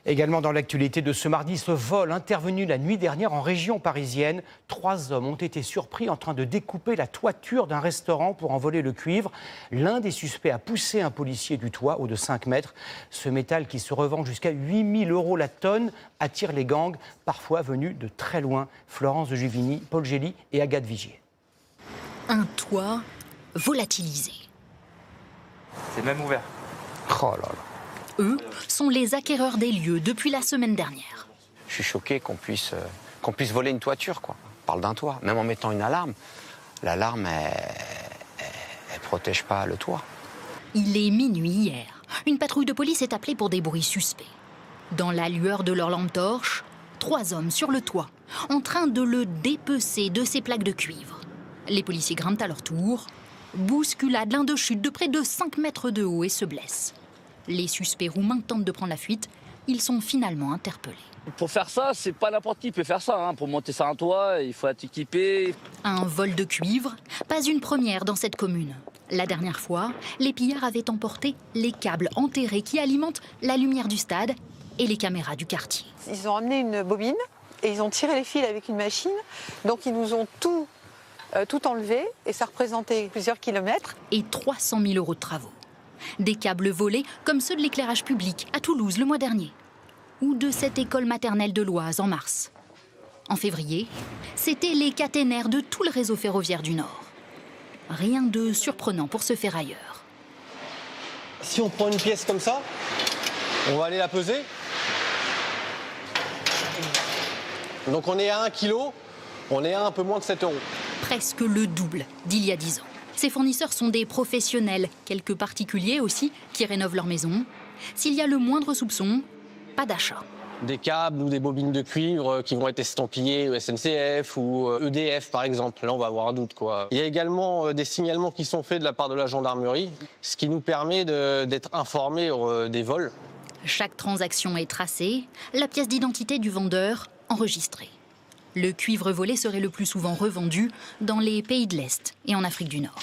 Également dans l'actualité de ce mardi, ce vol intervenu la nuit dernière en région parisienne. 3 hommes ont été surpris en train de découper la toiture d'un restaurant pour en voler le cuivre. L'un des suspects a poussé un policier du toit, haut de 5 mètres. Ce métal qui se revend jusqu'à 8 000 € la tonne attire les gangs, parfois venus de très loin. Florence de Juvigny, Paul Gély et Agathe Vigier. Un toit volatilisé. C'est même ouvert. Oh là là. Eux sont les acquéreurs des lieux depuis la semaine dernière. Je suis choqué qu'on puisse voler une toiture, quoi. On parle d'un toit, même en mettant une alarme. L'alarme, elle protège pas le toit. Il est minuit hier. Une patrouille de police est appelée pour des bruits suspects. Dans la lueur de leur lampe torche, 3 hommes sur le toit, en train de le dépecer de ses plaques de cuivre. Les policiers grimpent à leur tour, bousculade, l'un de chute de près de 5 mètres de haut et se blesse. Les suspects roumains tentent de prendre la fuite. Ils sont finalement interpellés. Pour faire ça, c'est pas n'importe qui peut faire ça. Pour monter sur un toit, il faut être équipé. Un vol de cuivre, pas une première dans cette commune. La dernière fois, les pillards avaient emporté les câbles enterrés qui alimentent la lumière du stade et les caméras du quartier. Ils ont amené une bobine et ils ont tiré les fils avec une machine. Donc ils nous ont tout enlevé et ça représentait plusieurs kilomètres. Et 300 000 € de travaux. Des câbles volés comme ceux de l'éclairage public à Toulouse le mois dernier. Ou de cette école maternelle de l'Oise en mars. En février, c'étaient les caténaires de tout le réseau ferroviaire du Nord. Rien de surprenant pour ce ferrailleur. Si on prend une pièce comme ça, on va aller la peser. Donc on est à 1 kg, on est à un peu moins de 7 €. Presque le double d'il y a 10 ans. Ces fournisseurs sont des professionnels, quelques particuliers aussi, qui rénovent leur maison. S'il y a le moindre soupçon, pas d'achat. Des câbles ou des bobines de cuivre qui vont être estampillées SNCF ou EDF par exemple. Là, on va avoir un doute, quoi. Il y a également des signalements qui sont faits de la part de la gendarmerie, ce qui nous permet d'être informés des vols. Chaque transaction est tracée, la pièce d'identité du vendeur enregistrée. Le cuivre volé serait le plus souvent revendu dans les pays de l'Est et en Afrique du Nord.